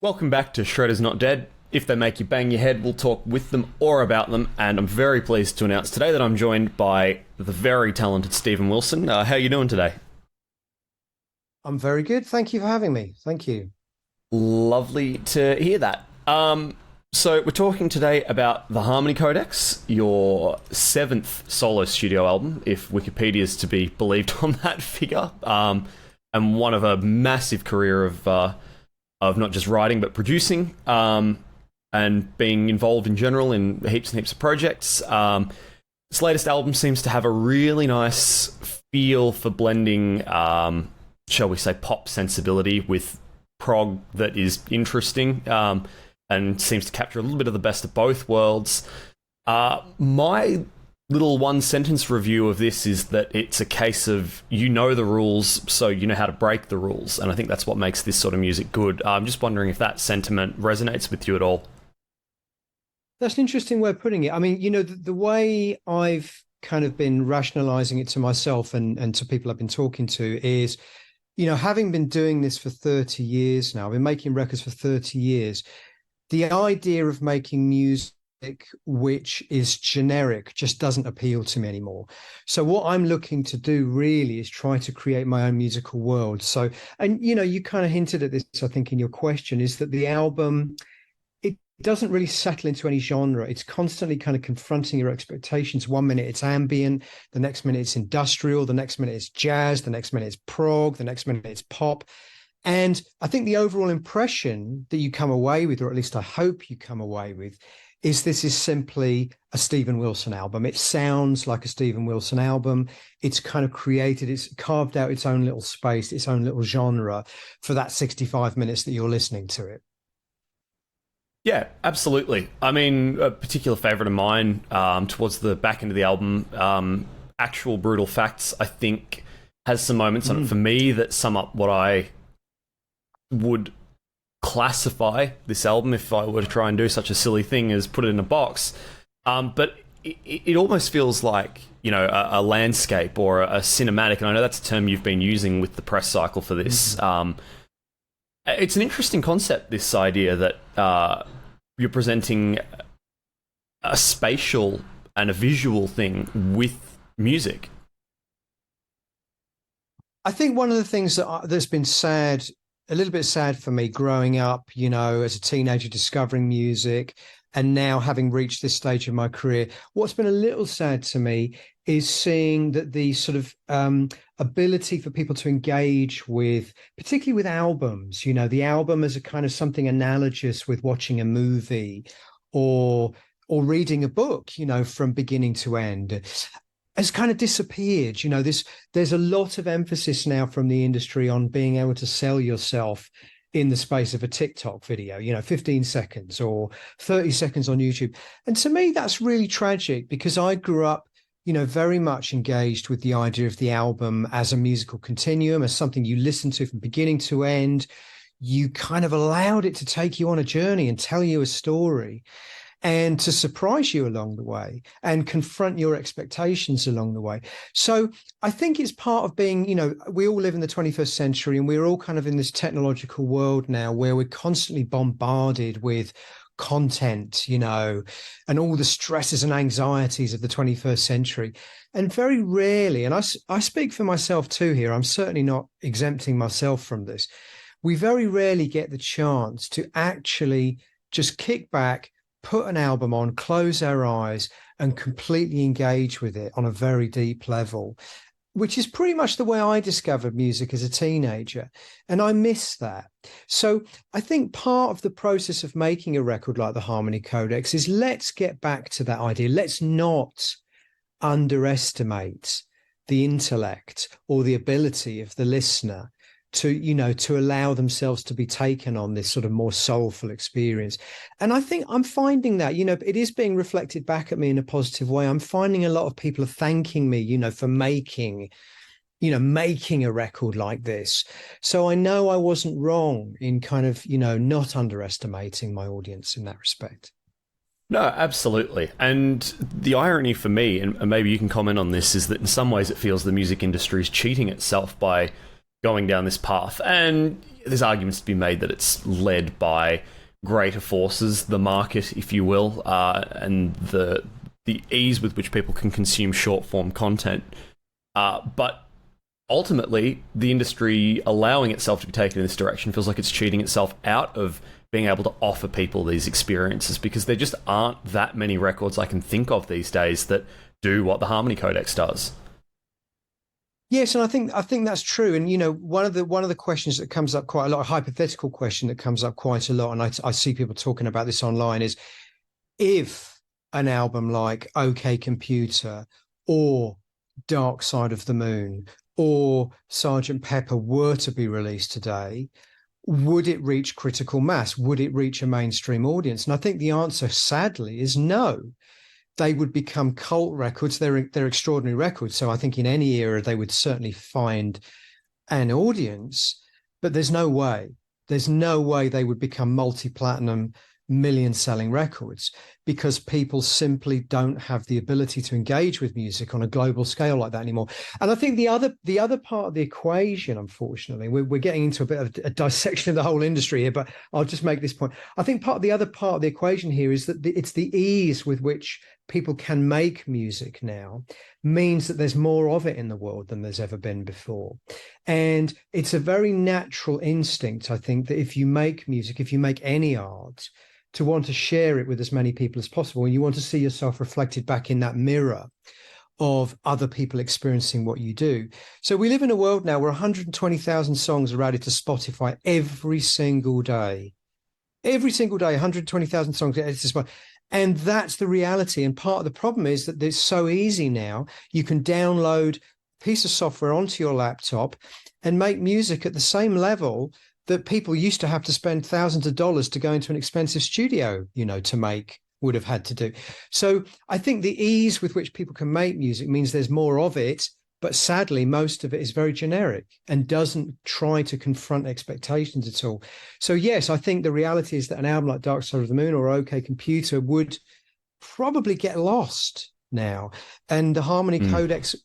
Welcome back to Shredders Not Dead. If they make you bang your head, we'll talk with them or about them. And I'm very pleased to announce today that I'm joined by the very talented Stephen Wilson. How are you doing today? I'm very good. Thank you for having me. Thank you. Lovely to hear that. So we're talking today about the Harmony Codex, your seventh solo studio album, if Wikipedia is to be believed on that figure, and one of a massive career of not just writing but producing, and being involved in general in heaps and heaps of projects. This latest album seems to have a really nice feel for blending, shall we say, pop sensibility with prog that is interesting, and seems to capture a little bit of the best of both worlds. My little one-sentence review of this is that it's a case of you know the rules, so you know how to break the rules, and I think that's what makes this sort of music good. I'm just wondering if that sentiment resonates with you at all. That's an interesting way of putting it. I mean, the way I've kind of been rationalizing it to myself and to people I've been talking to is, having been doing this for 30 years now, I've been making records for 30 years. The idea of making music which is generic just doesn't appeal to me anymore. So what I'm looking to do really is try to create my own musical world. So, and you kind of hinted at this, I think, in your question, is that the album, it doesn't really settle into any genre. It's constantly kind of confronting your expectations. One minute it's ambient, the next minute it's industrial, the next minute it's jazz, the next minute it's prog, the next minute it's pop. And I think the overall impression that you come away with, or at least I hope you come away with, is this is simply a Stephen Wilson album. It sounds like a Stephen Wilson album. It's kind of created, it's carved out its own little space, its own little genre for that 65 minutes that you're listening to it. Yeah, absolutely. I mean, a particular favourite of mine, towards the back end of the album, Actual Brutal Facts, I think, has some moments on it for me that sum up what I would classify this album if I were to try and do such a silly thing as put it in a box. But it almost feels like, a landscape or a cinematic, and I know that's a term you've been using with the press cycle for this. It's an interesting concept, this idea that you're presenting a spatial and a visual thing with music. I think one of the things that's been sad, a little bit sad for me growing up, as a teenager discovering music and now having reached this stage of my career, what's been a little sad to me is seeing that the sort of ability for people to engage with, particularly with albums, the album as a kind of something analogous with watching a movie or reading a book, from beginning to end, has kind of disappeared. There's a lot of emphasis now from the industry on being able to sell yourself in the space of a TikTok video, 15 seconds or 30 seconds on YouTube. And to me, that's really tragic because I grew up, very much engaged with the idea of the album as a musical continuum, as something you listen to from beginning to end. You kind of allowed it to take you on a journey and tell you a story, and to surprise you along the way and confront your expectations along the way. So I think it's part of being, we all live in the 21st century and we're all kind of in this technological world now where we're constantly bombarded with content, and all the stresses and anxieties of the 21st century. And very rarely, and I speak for myself too here, I'm certainly not exempting myself from this. We very rarely get the chance to actually just kick back, put an album on, close our eyes, and completely engage with it on a very deep level, which is pretty much the way I discovered music as a teenager. And I miss that. So I think part of the process of making a record like the Harmony Codex is let's get back to that idea. Let's not underestimate the intellect or the ability of the listener to allow themselves to be taken on this sort of more soulful experience. And I think I'm finding that, it is being reflected back at me in a positive way. I'm finding a lot of people are thanking me, for making a record like this. So I know I wasn't wrong in kind of, not underestimating my audience in that respect. No, absolutely. And the irony for me, and maybe you can comment on this, is that in some ways it feels the music industry is cheating itself by going down this path. And there's arguments to be made that it's led by greater forces, the market, if you will, and the ease with which people can consume short form content. But ultimately, the industry allowing itself to be taken in this direction feels like it's cheating itself out of being able to offer people these experiences, because there just aren't that many records I can think of these days that do what the Harmony Codex does. Yes, and I think that's true. And one of the questions that comes up quite a lot, a hypothetical question that comes up quite a lot, and I see people talking about this online, is if an album like OK Computer or Dark Side of the Moon or Sergeant Pepper were to be released today, would it reach critical mass? Would it reach a mainstream audience? And I think the answer, sadly, is no. They would become cult records. They're extraordinary records. So I think in any era, they would certainly find an audience, but there's no way they would become multi-platinum, million-selling records, because people simply don't have the ability to engage with music on a global scale like that anymore. And I think the other part of the equation, unfortunately, we're getting into a bit of a dissection of the whole industry here, but I'll just make this point. I think the other part of the equation here is that it's the ease with which people can make music now means that there's more of it in the world than there's ever been before. And it's a very natural instinct, I think, that if you make music, if you make any art, to want to share it with as many people as possible. And you want to see yourself reflected back in that mirror of other people experiencing what you do. So we live in a world now where 120,000 songs are added to Spotify every single day. Every single day, 120,000 songs added to Spotify. And that's the reality. And part of the problem is that it's so easy now. You can download a piece of software onto your laptop and make music at the same level that people used to have to spend thousands of dollars to go into an expensive studio, to make, would have had to do. So I think the ease with which people can make music means there's more of it, but sadly, most of it is very generic and doesn't try to confront expectations at all. So yes, I think the reality is that an album like Dark Side of the Moon or OK Computer would probably get lost now. And the Harmony Codex,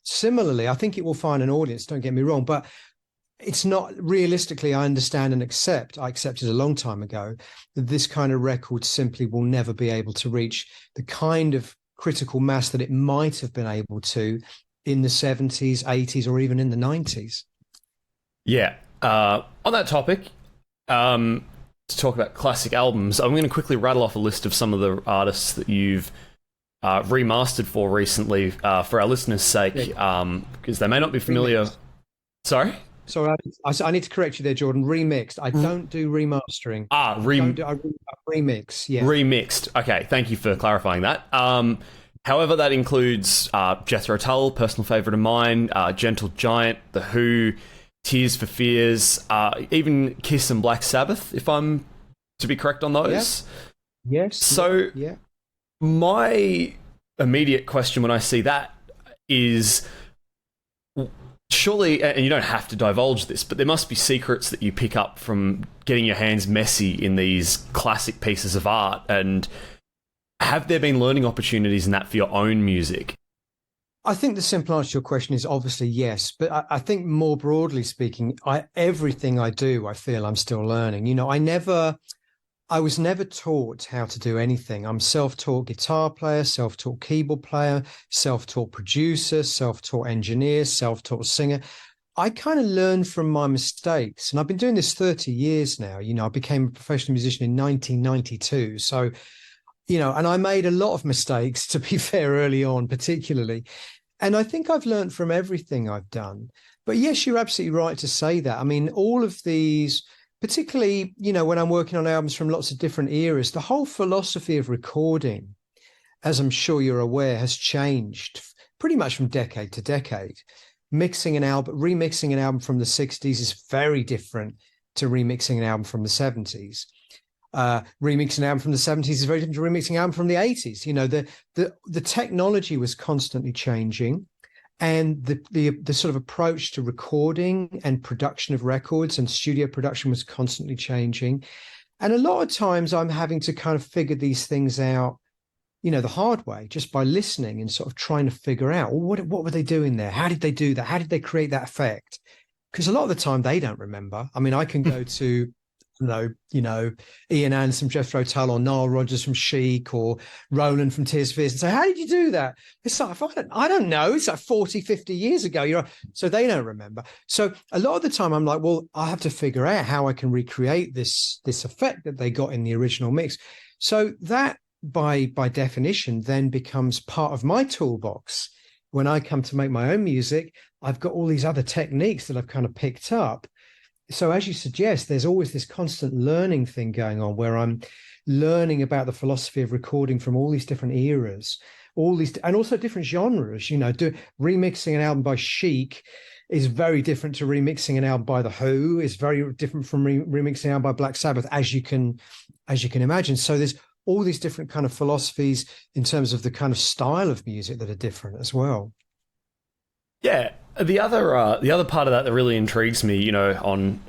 similarly, I think it will find an audience, don't get me wrong, but it's not realistically, I understand and accept, I accepted a long time ago, that this kind of record simply will never be able to reach the kind of critical mass that it might have been able to in the 70s, 80s, or even in the 90s. Yeah. On that topic, to talk about classic albums, I'm going to quickly rattle off a list of some of the artists that you've remastered for recently for our listeners' sake, because they may not be familiar. Remixed. Sorry? Sorry, I need to correct you there, Jordan. Remixed. I don't do remastering. I remix. Yeah. Remixed. Okay, thank you for clarifying that. However, that includes Jethro Tull, personal favourite of mine, Gentle Giant, The Who, Tears for Fears, even Kiss and Black Sabbath, if I'm to be correct on those. Yeah. Yes. So, my immediate question when I see that is, surely, and you don't have to divulge this, but there must be secrets that you pick up from getting your hands messy in these classic pieces of art. And have there been learning opportunities in that for your own music? I think the simple answer to your question is obviously yes. But I think more broadly speaking, everything I do, I feel I'm still learning. I was never taught how to do anything. I'm self-taught guitar player, self-taught keyboard player, self-taught producer, self-taught engineer, self-taught singer. I kind of learned from my mistakes. And I've been doing this 30 years now. I became a professional musician in 1992. So, and I made a lot of mistakes, to be fair, early on, particularly. And I think I've learned from everything I've done. But yes, you're absolutely right to say that. I mean, all of these, particularly, when I'm working on albums from lots of different eras, the whole philosophy of recording, as I'm sure you're aware, has changed pretty much from decade to decade. Remixing an album from the 60s is very different to remixing an album from the 70s. Remixing an album from the 70s is very different to remixing an album from the 80s. The technology was constantly changing. And the sort of approach to recording and production of records and studio production was constantly changing. And a lot of times I'm having to kind of figure these things out, the hard way, just by listening and sort of trying to figure out, well, what were they doing there? How did they do that? How did they create that effect? because a lot of the time they don't remember. I mean, I can go to, Ian Anderson from Jethro Tull, or Nile Rodgers from Chic, or Roland from Tears for Fears, and say, how did you do that? It's like, I don't know. It's like 40, 50 years ago. So they don't remember. So a lot of the time I'm like, well, I have to figure out how I can recreate this effect that they got in the original mix. So that by definition then becomes part of my toolbox. When I come to make my own music, I've got all these other techniques that I've kind of picked up. So as you suggest, there's always this constant learning thing going on where I'm learning about the philosophy of recording from all these different eras, and also different genres. Remixing an album by Chic is very different to remixing an album by The Who, is very different from remixing an album by Black Sabbath, as you can imagine. So there's all these different kind of philosophies in terms of the kind of style of music that are different as well. Yeah, the other part of that really intrigues me, on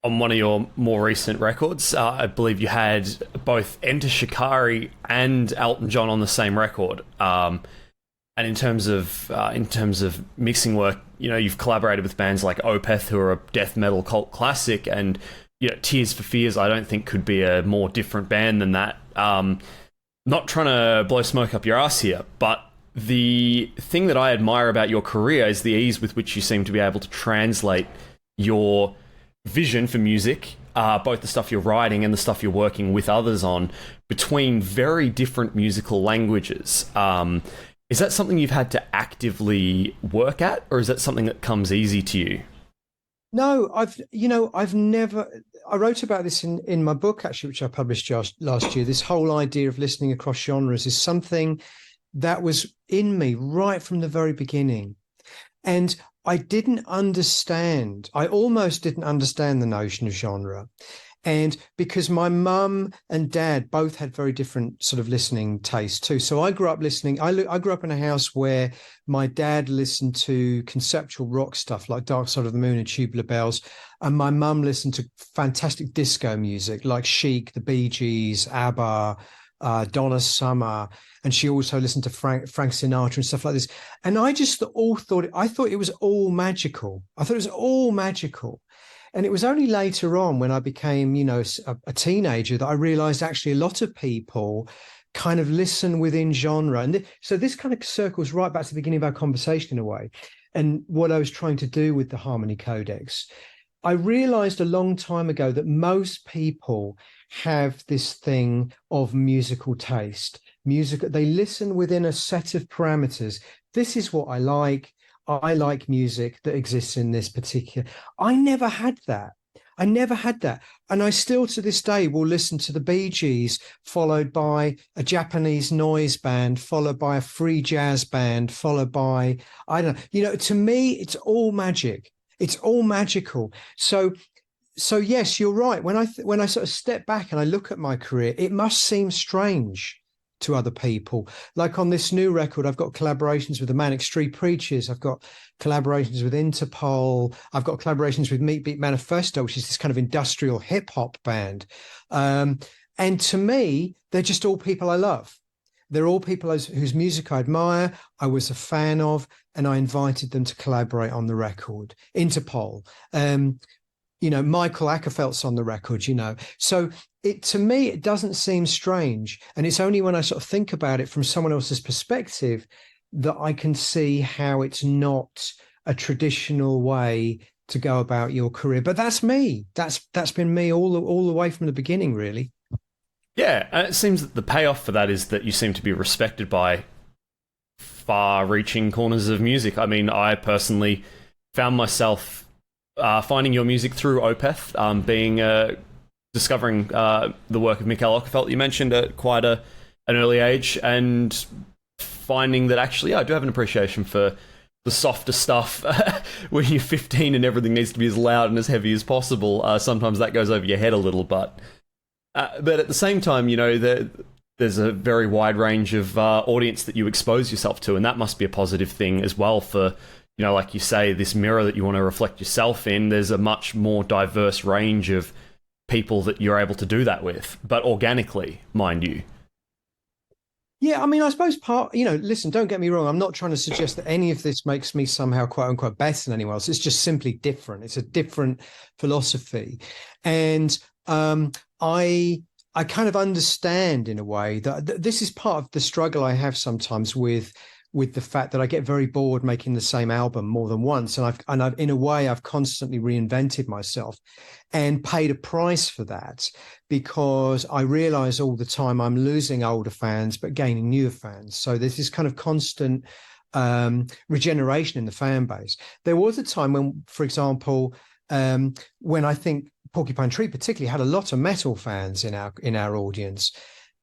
one of your more recent records, I believe you had both Enter Shikari and Elton John on the same record. And in terms of mixing work, you've collaborated with bands like Opeth, who are a death metal cult classic, and Tears for Fears, I don't think could be a more different band than that. Not trying to blow smoke up your ass here, but the thing that I admire about your career is the ease with which you seem to be able to translate your vision for music, both the stuff you're writing and the stuff you're working with others on, between very different musical languages. Is that something you've had to actively work at, or is that something that comes easy to you? No, I've never. I wrote about this in my book, actually, which I published just last year. This whole idea of listening across genres is something that was in me right from the very beginning. And I almost didn't understand the notion of genre. And because my mum and dad both had very different sort of listening tastes too. So I grew up listening. I grew up in a house where my dad listened to conceptual rock stuff like Dark Side of the Moon and Tubular Bells. And my mum listened to fantastic disco music like Chic, the Bee Gees, ABBA, Donna Summer, and she also listened to Frank Sinatra and stuff like this. And I just thought it was all magical. I thought it was all magical. And it was only later on when I became, a teenager that I realized actually a lot of people kind of listen within genre. And so this kind of circles right back to the beginning of our conversation in a way. And what I was trying to do with the Harmony Codex. I realized a long time ago that most people have this thing of musical taste. They listen within a set of parameters. This is what I like. I like music that exists in this particular. I never had that. And I still to this day will listen to the Bee Gees, followed by a Japanese noise band, followed by a free jazz band, followed by, I don't know, to me, it's all magic. It's all magical. So yes, you're right. When I sort of step back and I look at my career, it must seem strange to other people. Like on this new record, I've got collaborations with the Manic Street Preachers. I've got collaborations with Interpol. I've got collaborations with Meat Beat Manifesto, which is this kind of industrial hip hop band. And to me, they're just all people I love. They're all people whose music I admire, I was a fan of, and I invited them to collaborate on the record. Interpol, Michael Ackerfeld's on the record, So to me, it doesn't seem strange. And it's only when I sort of think about it from someone else's perspective that I can see how it's not a traditional way to go about your career. But that's me. That's been me all the way from the beginning, really. Yeah, and it seems that the payoff for that is that you seem to be respected by far-reaching corners of music. I mean, I personally found myself finding your music through Opeth, discovering the work of Mikael Åkerfeldt you mentioned at quite an early age, and finding that actually I do have an appreciation for the softer stuff when you're 15 and everything needs to be as loud and as heavy as possible. Sometimes that goes over your head a little, but at the same time, there's a very wide range of audience that you expose yourself to, and that must be a positive thing as well for, like you say, this mirror that you want to reflect yourself in. There's a much more diverse range of people that you're able to do that with, but organically, mind you. Yeah, I mean, I suppose listen, don't get me wrong. I'm not trying to suggest that any of this makes me somehow quote unquote better than anyone else. It's just simply different. It's a different philosophy. And I kind of understand in a way that this is part of the struggle I have sometimes with the fact that I get very bored making the same album more than once. And I've in a way, I've constantly reinvented myself and paid a price for that, because I realize all the time I'm losing older fans, but gaining newer fans. So there's this kind of constant regeneration in the fan base. There was a time when, for example, when I think Porcupine Tree particularly had a lot of metal fans in our audience.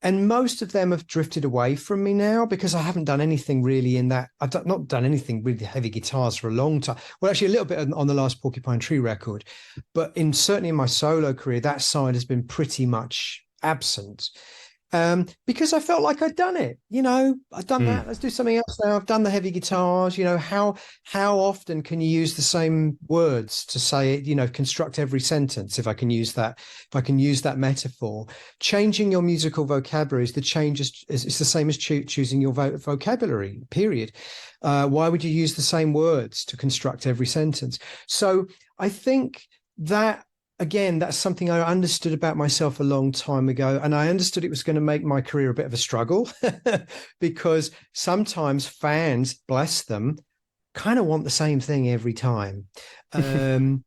And most of them have drifted away from me now, because I haven't done anything really in that. I've not done anything with heavy guitars for a long time. Well, actually, a little bit on the last Porcupine Tree record, but certainly in my solo career, that side has been pretty much absent. Because I felt like I'd done it. I've done that. Let's do something else now. I've done the heavy guitars. How often can you use the same words to say it? Construct every sentence. If I can use that metaphor, changing your musical vocabulary is it's the same as choosing your vocabulary. Period. Why would you use the same words to construct every sentence? So I think that. Again, that's something I understood about myself a long time ago. And I understood it was going to make my career a bit of a struggle because sometimes fans, bless them, kind of want the same thing every time. And,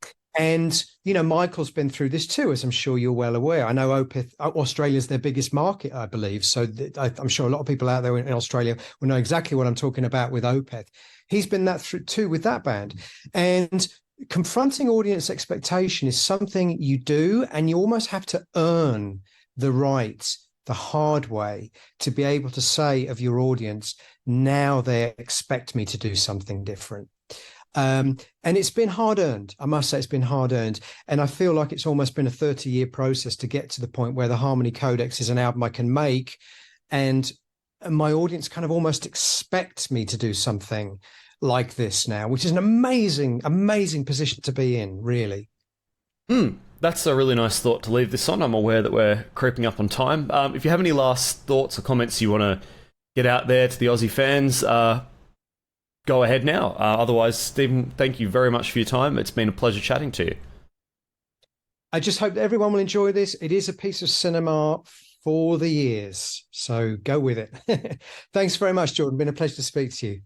Michael's been through this too, as I'm sure you're well aware. I know Opeth, Australia's their biggest market, I believe. So I'm sure a lot of people out there in Australia will know exactly what I'm talking about with Opeth. He's been that through too with that band. And confronting audience expectation is something you do, and you almost have to earn the right, the hard way, to be able to say of your audience, now they expect me to do something different. And it's been hard earned. I must say it's been hard earned. And I feel like it's almost been a 30-year process to get to the point where the Harmony Codex is an album I can make, and my audience kind of almost expects me to do something like this now, which is an amazing, amazing position to be in, really. That's a really nice thought to leave this on. I'm aware that we're creeping up on time. If you have any last thoughts or comments you want to get out there to the Aussie fans, go ahead now. Otherwise, Stephen, thank you very much for your time. It's been a pleasure chatting to you. I just hope that everyone will enjoy this. It is a piece of cinema for the ears, so go with it. Thanks very much, Jordan. Been a pleasure to speak to you.